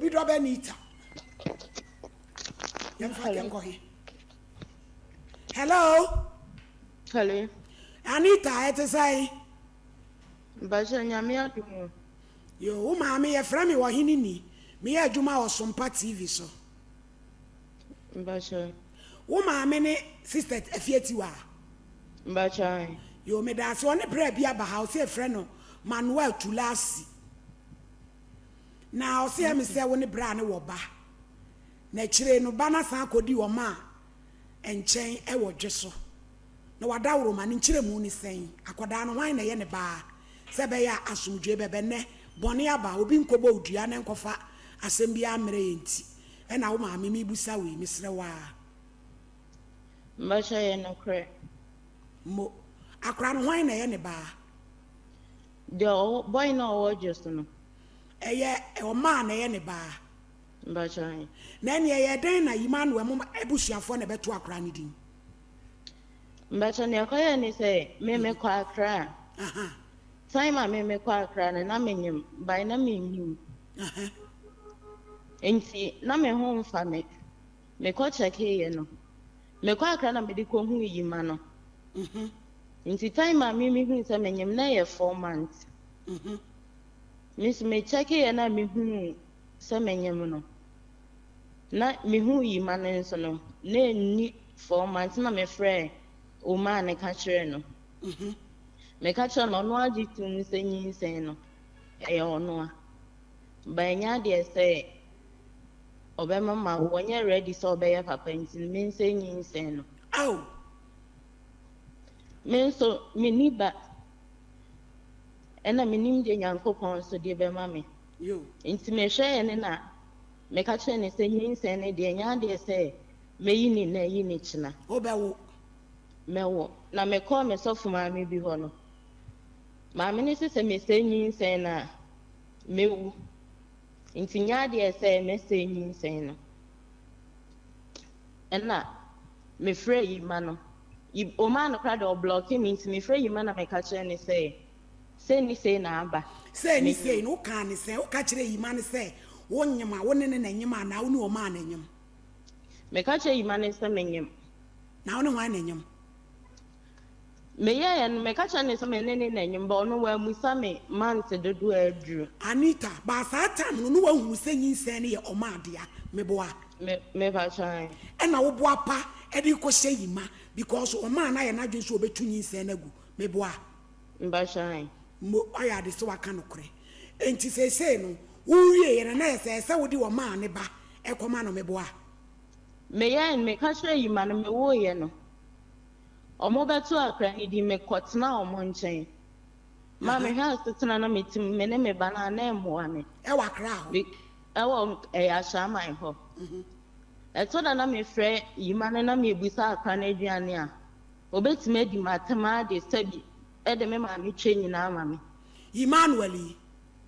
Obi do Benita. Hello. Hello. Anita, it is I. Baja nyame adum. Yo, mama, your friend me wa hinini. Me adwuma o SOMPA TV so. Baja. Wo mama ne sister afieti wa. Baja. Yo, me da so ne bra bia ba house e friend no Manuel Tulasi. Na o se me se wo ne bra ne wo ba. Na kire no ba na san kodi wo ma enchen e wo dweso. Na wada woro ma ne kire mu ni sen. Akoda no wan na ye ne ba. Se be ya asumdwe bebe ne bone aba obi nkobo odua ne nkofa asem bia mere enti. E na wo ma me busa we misre wa. Baja ye no kre. Mo akra no wan na ye ne ba. The boy no wo just no. Eye o ma na ye ne ba. Baja. Na ne ye den na Emmanuel mo ebusuafo na beto akra ne din. Baja ne akoya ni say me kwa akra. Aha. Time me kwa akra na menyim by na menyim. Aha. Enti na me ho mfa me kwa check ye no. Me kwa akra na me di ko hu yima no. Mhm. Nti time me hu say menyim na ye 4 months. Mhm. Miss me check ye na me hu say menyim no. Na me hu yima no nso no. Na ni 4 months na me frɛ o ma ne ka kire no. Mhm. Me ka kire no no agi tum say nyinsen no. E ono a. Ba nya de say obema ma wonye ready so obeye papa nti me nse nyinsen no. Au. Me so me ni ba ena me nim de Nyankopɔn so de be ma me. Yo. Nti me hwɛ ye ne na me ka kire ne say nyinsen ne de nya de say me yi ni na yi ni kina. Obewo. Mewo na me call me so for maame bi ho no. Maame ne se me say nyinsen na mewu. Nti nya de say me say nyinsen no. Ena me frɛ yi ma no. O ma no kra de o block me nti me frɛ yi ma na me ka kire ne say ni say na aba. Say ni say no kan ni say o ka kire yi ma ne say wonyema wone ne nanyema na wo ne o ma nanyem. Me ka kire yi ma ne say menyem. Na wo ne wan nanyem. Me ye en me ka kire ne say me ne nanyem ba ono wa musa me month dodo aduru. Anita, ba sa time no wa hu say nyinsen ne ye o ma adea me boa. Me ba chan. E na wo boa pa e di ko hye yi ma because o ma na ye na dwen so obetu nyinsen na gu me boa. Mba chan. Mo aya de so waka no kore. Enti say no wo wie ye na say wo di wo ma ne ba e koma no me boa. Me ye en me ka kire yi ma no me wo ye no. Omo beto akra ni di me kotena omo nchen. Ma me ha setena na metim me ne me ba na na emoa me. E wa kra ho. E wo ashaman ho. Eto da na me frɛ yi ma na me ebusa akra na aduane a. Obetime di matema de sabi e de me ma me twe nyina ma me. Emmanuel.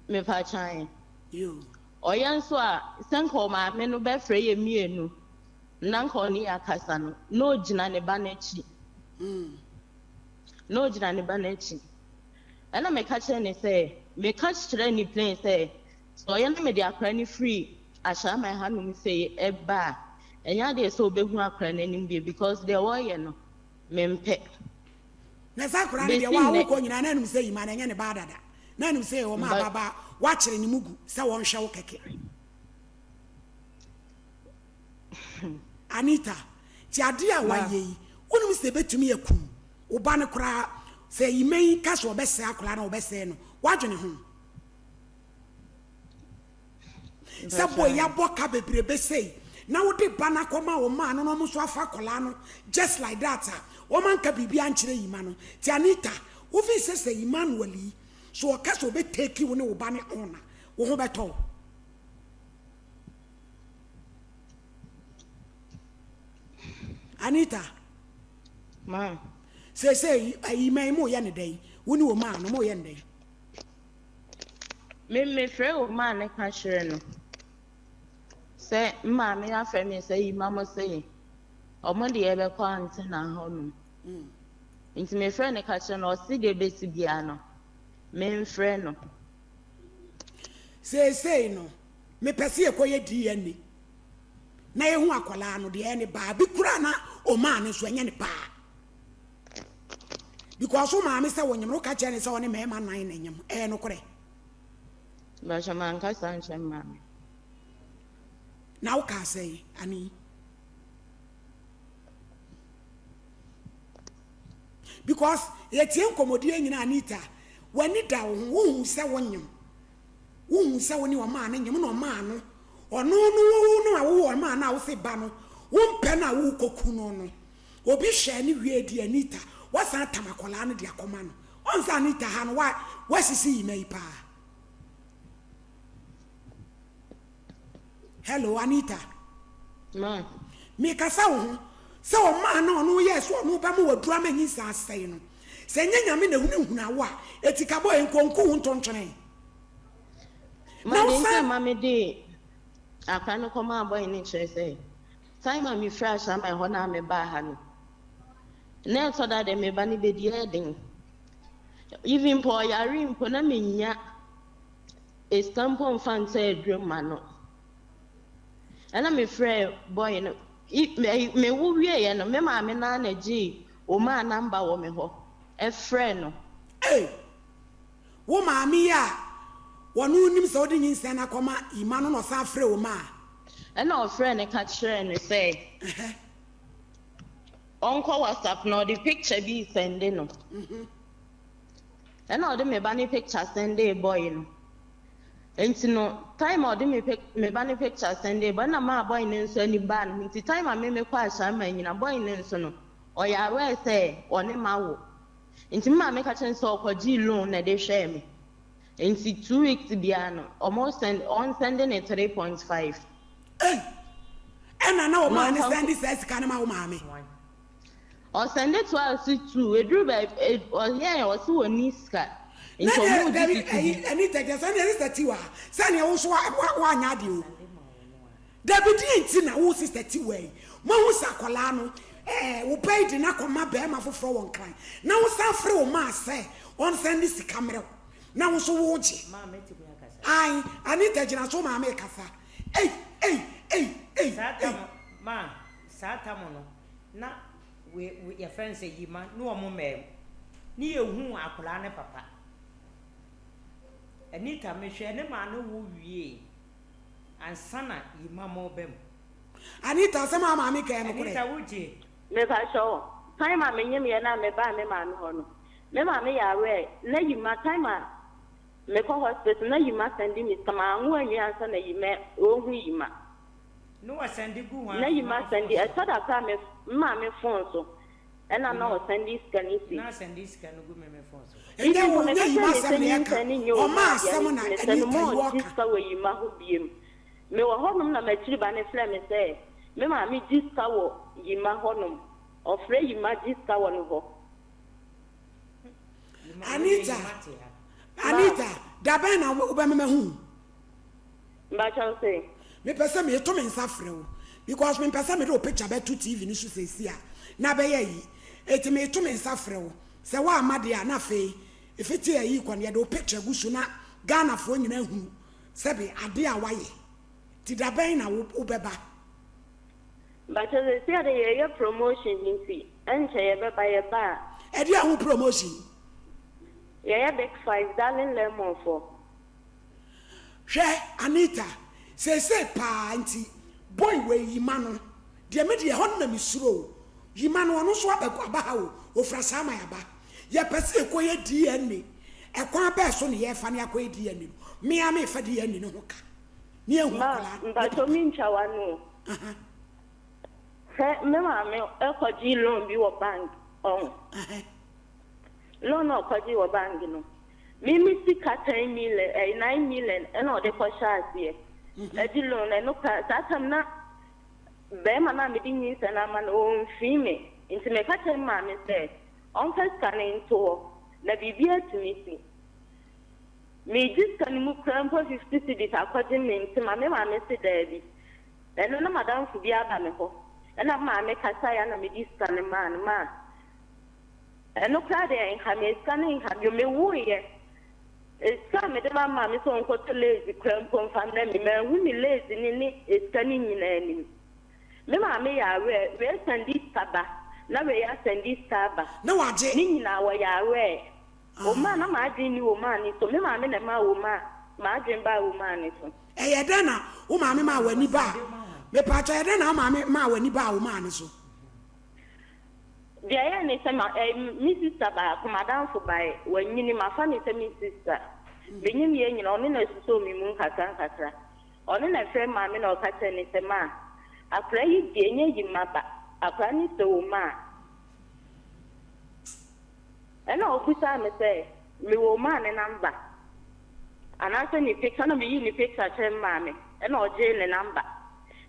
Me pa chan. Yo. Oya nso a senko ma me no be frɛ ye mienu. Na nko ni akasa no. No gina ne ba na chi. No gina ne ba na chi. Ana me ka kire ne say me ka kire ni plain say so ya na me de akra ni free asha my hanum say e ba enya de so obehu akra na nim bi because the warrior no me mpe Na sa kra ne de wa wo ko nyina na num say ma na nya ne ba dada na num say o ma baba wa kire ni mugu say won hwe wo keke. Anita ti ade a wa ye yi wonum say betumi yakum wo ba ne kra say yimen ka so obese akra na obese no wa dwene ho. Sa boy ya boka bebrebe say na wo de bana koma wo ma no mo so afa kola no just like that wo man ka bibia nkire yi ma no ti Anita wo fi say Emmanuel so o ka so be take wo ne wo ba ne ona wo ho beto. Anita ma say ayi mai mo ya ne dai wo ni wo ma no mo ya ne dai me frɛ o ma ne ka kire no say ma me afɛ me say yi ma mo say omo de e be kwa ante na ho no nti me frɛ ne ka kire no o si de be si bia no me frɛ no say no me pese ekoye DNA na ehu akwala no de ene ba bi kura na o ma ne so enye ne pa because o ma me se wonyem ro ka che ne se woni me ma nan na nyem no kore ba shaman ka san shema na o ka say ani because yetie nkomodie nyina Anita wani da wo se wonyem wo se woni o ma ne nyem no ma no ono no awo ma na wo se ba no wo mpe na wo koku no obi hwe ni wie di Anita wasan tamakola no de akoma no onsa Anita ha no wa sisi yimai pa. Hello Anita ma me kasa wo se o ma na ono yes ono ba mo wadura manyi sa asai no se nyanyame na hunahuna wa etikabo enkonku ntontwene ma de nka ma me de aka no koma aboy ni chere say time am fresh am ho na me ba ha no na so that me ba ni be di edin even po yari mpo na me nya estampo fan say adwuma no ana me frɛ boy no me wo wie ye no me ma me na na gi o ma number wo me ho e frɛ no wo ma me ya wonu nim so de nyinsa na koma ima no sa frɛ wo ma ana o frɛ ne ka kyerɛ ne say onko WhatsApp no the picture bi send no ana o de me ba ni picture send boy no enti no time o de me ba ni picture send but na ma boy ne nso ani ba no enti time a me kwa asha ma nyina boy ne nso no o ya we say oni ma wo enti ma me ka kyerɛ so okoji loan na de hwɛ me enti 2 weeks bia no almost sending it 3.5 ena na o ma ne send this ka na ma wo ma me o send it to us too edru ba o yeah o si woni ska enti o mo di Anita just send this tiwa send ya wo so wa anya de o David enti na wo sister tiwa mo hu sakola no wo pay di na koma be ma foforo won kan na wo sa frɛ wo ma say on send this camera na wo so wo ji ma meti bu yakasa ai Anita jina so ma me kasa Sata no na we your friends say yima no omo me ni ehu akola ne papa Anita me hwe ne ma no wo wie ansana yima mo bem Anita sama ma me kan no kure Anita wuji me ka show time a me nyem ye na me ba me ma no ho no me ma me ya we na yima time a me ko hospital na yima send me kama anwo anyi ansa na yima ohu yima no wa send gu wa na yima send e tada ka me ma me phone so ena na o send scan isi na send scan gu me phone so ende wo na yima send ya ka o ma asem na Anita wo ka wo yima ho biem me wo honum na ma chiri ba ne fle me say me ma me jiska wo yima honum o fre yima jiska wo no ho Anita dabe na wo be me hu mba chan say me pese me to me nsa frɛ wo because me pese me do picture be to TV ni so sesi a na be yi eti me to me nsa frɛ wo se wa amade a na fe efiti ayi kwon ye do picture gusu na Ghana fo nyina hu se be ade a waye ti dabe na wo beba mba chan say ade ye promotion nti enche ye beba ye ba ade a hu promotion ye big 5 darling lemon for hwe Anita say pa anti boy we yima no de me de ho na misuro yima no no so aba ha o ofra sama ya ba ye pese ko ye DNA e kwa ba so ne ye fa ne akwa DNA no me am fa DNA no hoka ne ehu kola mba to mi nchawa no he me ma me e ko ji loan bi wo bank loan o ko ji wo bank no mimi sika 10 million 9 million and o de ko share edi loan no ka satam na be ma na me di nyin se na ma no fi me nti me ka chen ma me se on first scanning to na bibia timisi me just kan mu kran po 50 cedis akwaje me nti ma me se dabi eno na madam fu bia ba me ho na ma me ka sa ya na me di scan ma eno ka de en ha me scanning ha yo me wo ye Esika me de mama me so nko to lazy krampo mfa na me hu me lazy ni esika ni nyina ni. Me ma me ya we sandi saba na we ya sandi saba. Na waje. Ni nyina wa ya we. O ma na ma adin ni o ma ni so me ma me na ma o ma adin ba o ma ni so. Eye de na o ma me ma wani ba. Me pa cha de na o ma me ma wani ba o ma ni so. Dia ya ni se ma mi sister ba ko madam fo bai wanyini ma fa ni se mi sister. Benyim ye nyina oni na suso mi mu nkatra. Oni na frɛ ma me na o ka che ni se ma. Akra yi die nye yi maba. Akra ni se o ma. Ena o kusa me se me wo ma ne number. Ana se ni picture na me yi ni picture che ma me. Ena o je ne number.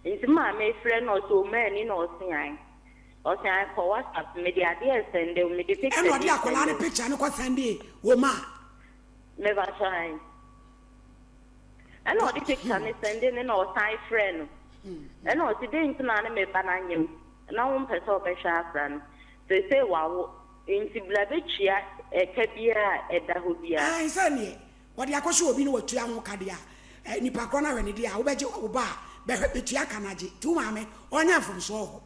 Nti ma me frɛ no so ma ni na o sian. O sian ko WhatsApp me dia dia send me di picture. Ena o dia akola ne picture ne ko send wo ma. Me ba try. Ena o di picture ne send ne na o sign friend. Ena o ti dey ntuna ne me ba na nyem. Na wo mpɛ sɛ o bɛ hwɛ afra no. Se wawo nti bla be chia eka bia ɛda ho bia. Nsa ne wo dia akɔhwe obi ne watua ho kade a nipa kɔ na hwɛ ne dia wo bɛgye wo ba bɛ hwɛ betua kanaje. Tu ma me onya mfom so ho.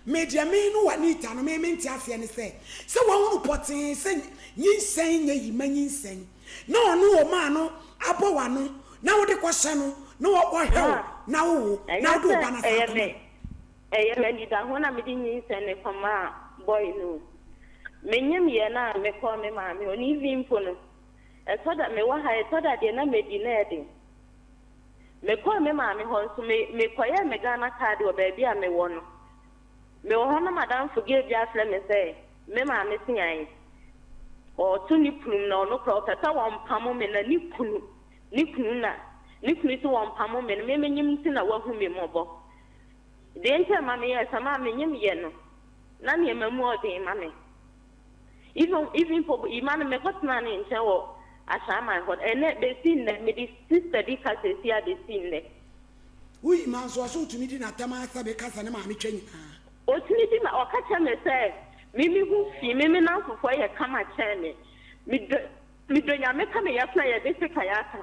Media me no wanita no me nti afia ne se wo hu poten se nyinsen nya yi manyinsen na ono o ma no abo wa no na wo de kɔhye no na wo hwɛ na wo na do ba na sa me ni da ho na me di nyinsen ne koma boy no menyem ye na me kɔ me ma me oni vimpo no esoda me wa ha esoda de na me di na ede me kɔ me ma me ho nso me kɔye me Ghana card o ba bia me wo no me wo na madam forgive ya afle me say me ma me sian o to ni prum na no kro peta won pamo me na ni kunu so won pamo me me nyim ti na wahu me mobo de nche ma me ya sama me nyim ye no na ne mamu o de ma me even for iman me got na ne nche wo asama hot ene be sin na me di sister di ka se sia de sin ne ui man so tumi di na tama sabe kasa ne ma me twa nyina o tini di ma o ka che me say mimi hu fi mimi na fofo ye kama che me mi do nya me ka me ya plan ye de se ka ya ka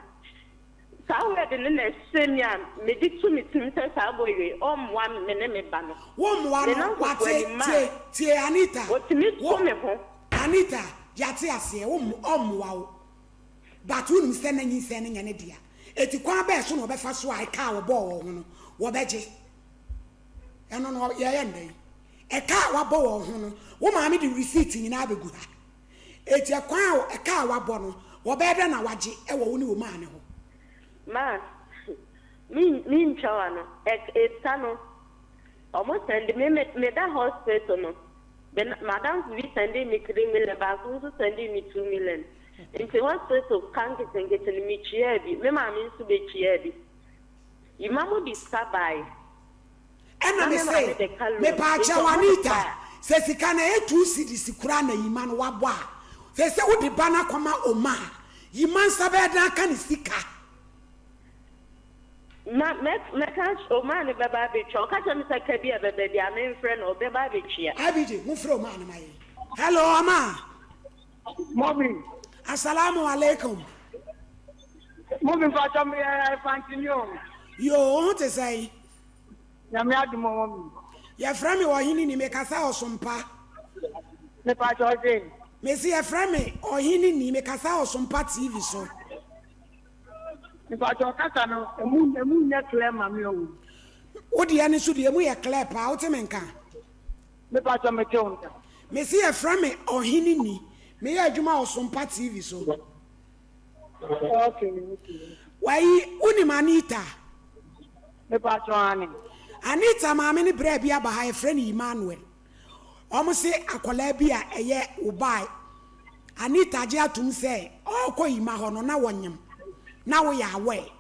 sa we de ne na semia me di tu mi tim se sa boye o mwa me ne me ba no wo mwa no wate tie Anita o timi tu me ho Anita yate ase wo mwa wo but wonu se na nyinse ne nya ne dia eti kwa ba so no be fa so ai ka wo bo wo ho no wo beje eno no ye ndai e ka wa bo wo ho no wo ma me di receipt nyina abegu ha eti kwa e ka wa bo no wo be de na waje e wo ni wo ma ne ho ma mi nchawa no e tano almost send me that hospital no madam we send me 3 million ba so send me 2 million into hospital can't get me chia bi me ma mi so be chia bi imamu disabai ena me say me pa cha Anita se sika na etu sidisi kura na yima no wabo a se wo de bana kwama oma yima nsabe da aka ne sika na me catch oma ne baba be cho ka cha me saka bi e baba bi a me friend o baba be chia abije mu fro oma na mai hello ama Mommy, assalamu alaikum mommy fa cha me continue. yo te say Na me adu mommy. ya frame wo hini ni me kasa osompa Me pa cha dey. me si ya frame o hini ni me kasa osompa TV so Me pa cha kasa no emu nya clear mami o. wo de ani so de emu ye clear pa wo te menka Me pa cha me che onta. me si ya frame o hini ni me ya adwuma osompa TV so Okay. wai uni Anita Me pa cha ani. Anita maame ni bra bia ba ha e friend Emmanuel omo se akola bia eye ubai Anita je atum se okọ yima ho no na wonyem na wo ya awe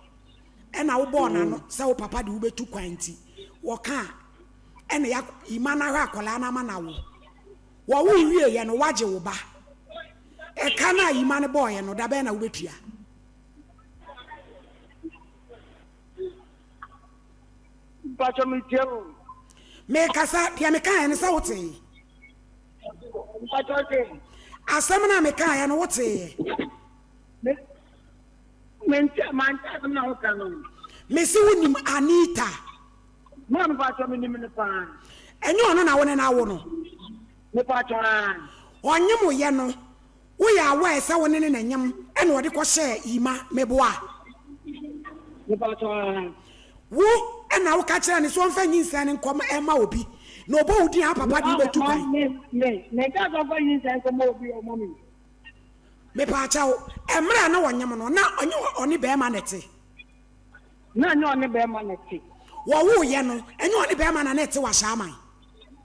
e na wo bo na no se wo papa de wo betu kwanti wo ka e na ya yima na ha akola na ma na wo wo wie ye no waje wo ba e ka na yima ne boy no da be na wo betua Pa cha me che o. me kasa pia me kan ne se wo te Pa cha dey. Asemna me kan ya no wote. Manta na okano. Me si wonim Anita. Mo me pa to me nim ne pa. Enyo no na wone na wo no. Me pa to an. Onyem ye no. Wo ya wa ese wone ne nanyem ene wo de ko hye ima meboa. Me pa to an. Wo ena wo ka kire ne so mfa nyinsa ne nkom ema obi. No bo udi ha papa di betu kan. Me ka so fa nyinsa nkom obi o mommy. Me pa cha wo emra na wonyem no na onye oni be ma nete. Na nyo ne be ma nete. Wo wo ye no enye oni be ma na nete wa shaman.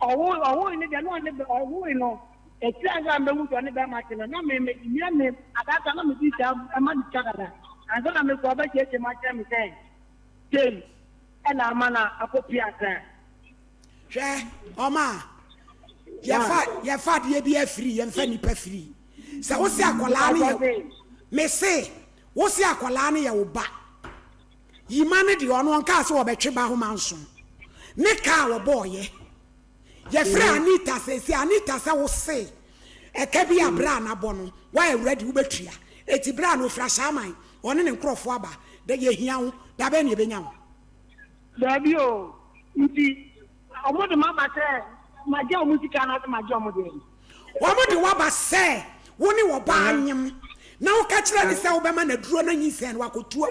Owo ni de no ne be owo no. Eti anga mbe mu to ne be ma te no na me adaka na me di ta ama di chagada. Anzo na me ko ba che ma che me say. Tem. Ena amana akopia kan. Hwe oma. Ya fa de bi afiri ye mfa nipa free. Sa wo si akola ne me say wo si akola ne ye wo ba. Yima ne de ono nka so wo betwe ba ho manso. Ne ka wo boye. Ye fra Anita se Anita se wo se eka bi abra na bo no wa ready wo betua eti bra no fra shaman one ne nkrofo aba de ye hia wo da be ne benya wo Dabi o nti omodo ma ba se ma je o musika na ma je o modo wo mo de wa ba se wo ni wo ba anyem na wo ka kire ne se wo be ma na duro na nyinsen wa kotuo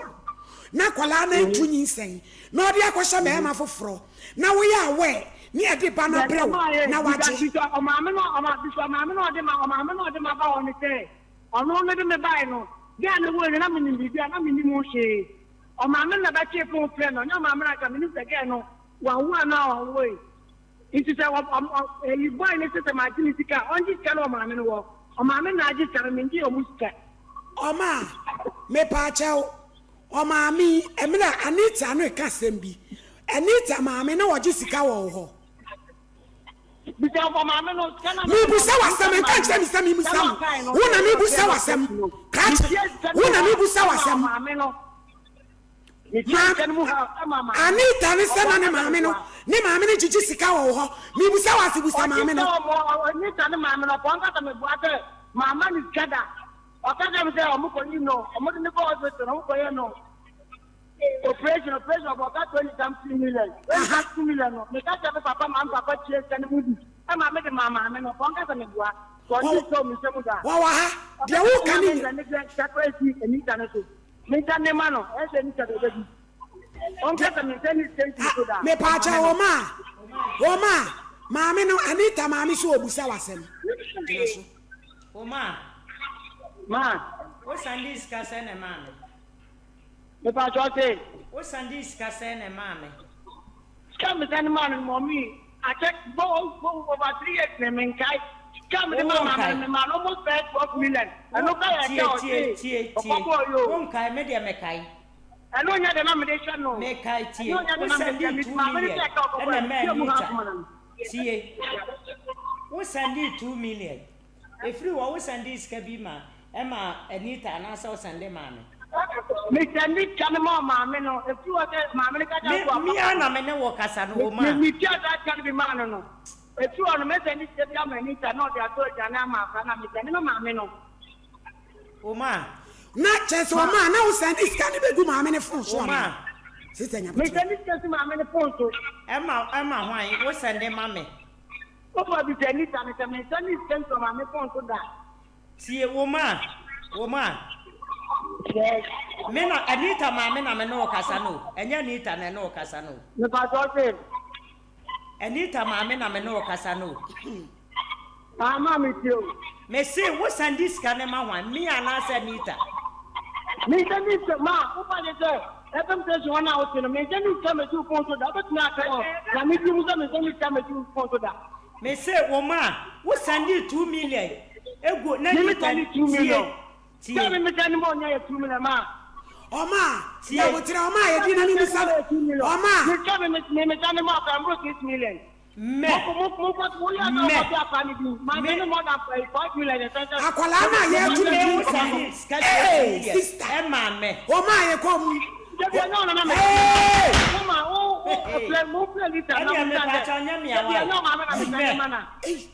na kwala na ntu nyinsen na odi akosha be ma foforo na wo ya we ni ade ba na brew na waje o ma me no de ma ba woni se ono no de me ba no dia na wo na me ni bibia na me ni mo hye o ma me na ba che fon pre no na ma me na ka me ni se ge no wa hu na o wo it say you boy ni se ma ji ni sika on ji ka no ma me no wo o ma me na ji ka me ndi o musika o ma me pa chao o ma mi emira Anita no ka sembi Anita ma me na wo ji sika wo ho bisa o ma me no kana mi busa wasem en kan mi sami mi sam wona mi busa wasem krat wona mi busa wasem ma me no Anita ni se na ne ma me no ni ma me ni jiji sika wo ho mi busa busa ma me no Anita ni ma me no pon ka me buate mama ni kada o ka me se o mo ko ni no o mo ni ko hospital o mo ko ye no operation about 20 million. 20 million no. Me ka se papa chie se ne mudi. E ma me de mama me no pon ka se me bua. Ko ni so mi se mu da. Wa ha. De wo kan ni. Ne ga sakwesi Anita no so. Me ta ne ma no, e se Anita do bebi. On ka se me se ni se so da. Me pa cha wo ma. Ma me no Anita ma me so obusa wasem. O ma. O sandis ka se ne ma me. Me pa cho se. O sandis ka se ne ma me. Come the man, mommy. I check both over 3 years. Me kai. Come the man almost paid 12 million. I know tie. Won kai me dia me kai. I know you denomination no. Me kai tie. O sandi 2 million. And me tie. O sandi 2 million. If you wo sandi ska bi ma, e ma Anita na so sandi ma me. Me sandi kan ma me no. If you ma me ka ja me ana me ne wo kasa no ma. Me tia that can be man no. If you on me sandi se ya me ni ta no dia to ja na ma fa na me sandi no ma me no. O ma. Na chese o ma na wo sandi ska ne begu ma me ne fon so ma. Sister nya. Me sandi ska ma me ne fon so. E ma hwan wo sandi ma me. O ba bi sandi ta me sandi ska ma me fon so da. Tie wo ma. Yes. Me na Anita ma me na me no kasa no. Enya Anita na no kasa no. Me pa so se. Anita ma me na me no kasa no. Ma me tio. Me say wo sandi ska ne ma hwan me ana se Anita. Me sandi ma o pa de se. E pem se so na o se no me sandi ska me tu fon so da bet na ka. Na me ti mu se me sandi ska me tu fon so da. Me say wo ma wo sandi 2 million. Ego na Me Anita sandi 2 million. Tie. Tell me sandi mo nya 2 million ma. Oma, ya wotira oma ye di na ni bisa. Oma. Me tell me sandi mo ka mbro 6 million. Me. Mo ya na o ba pa ni bi. Ma me no more than 5 million. Akwala na ye tu Me wo me. sandi ska Hey, tie. sister. E ma me. Oma ye kom. No, Hey! Mama,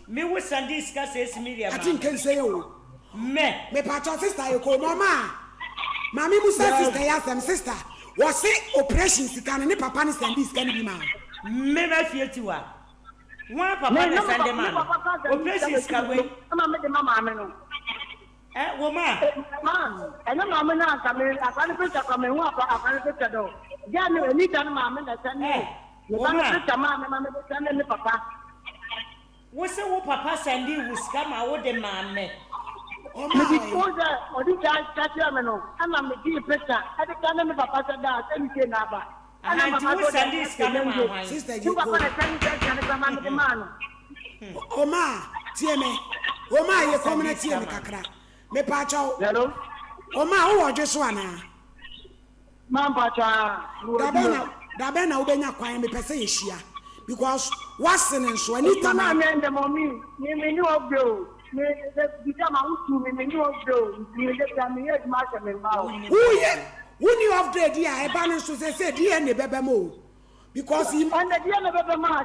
Me was Sunday discuss 6 million. I think can say oh. Me patron sister you call mama. Mami Musa sister yes sister. Was say operation sika ne papa ne send this can be man. Me ma feel to wa. One papa ne send the man. Operation sika we. Mama me mama no. Woman. Man, and mama na come I can't put come and walk I can't put do. Ja no ni tan mama na send me. You can't put mama send me papa. Wo say wo papa send you sika ma wo de mama. Oh my. Odi cha me no. Ama me di pesa. Ade kan me papa said that send me na ba. Ana papa send this sika ma. Sister you papa send me mama de man. Oma, tie me. Oma ye community me kakra. Me pacho. Hello. Oma wo odwe so ana. Man pacha. Da be na ubenya kwan me pese ye hia because wasen nso ani tama me and the mommy. Me no obro. Me the jama utu me no obro. Me the jama ye ma se me ma. Who you upgrade here e ba nso say die ne bebe mo because him and the die ne bebe ma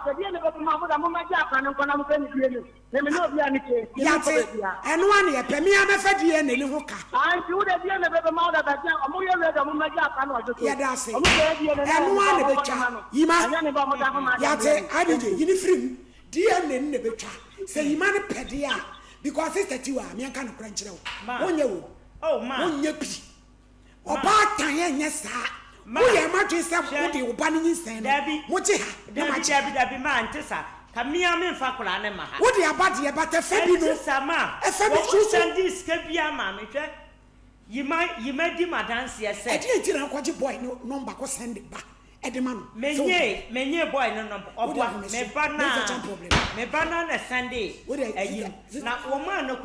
mo da mo ma ja kan ko na mo kan die ne. Me no bia ni ke. Ya te eno ane e pemi amefa die ne ne ho ka. Anti wo da die ne bebe ma da ba ja mo ye le da mo ma ja kan o jo. Ya da se. Mo ke die ne. Eno ane betwa. Yima. Ya te adije yini free die ne betwa. Say yima ne pede a because sister tiwa me kan kra nkyere wo. Wonye wo. Oh ma. Wonye pi. Oba tan ye nya sa. Wo ye ma twe se wo de oba ne nsen no. Mo je ha. Dabi ma antesa. Kamia me fa kula ne ma ha. Wo de abade e bata fa bi no. Sama. E fa bi chu send this ka bia ma me hwe. Yima di madanse ye se. E di ntira kwaje boy no number ko send ba. E de ma no. Menye boy no number. Obo me bana na Sunday. Na wo ma no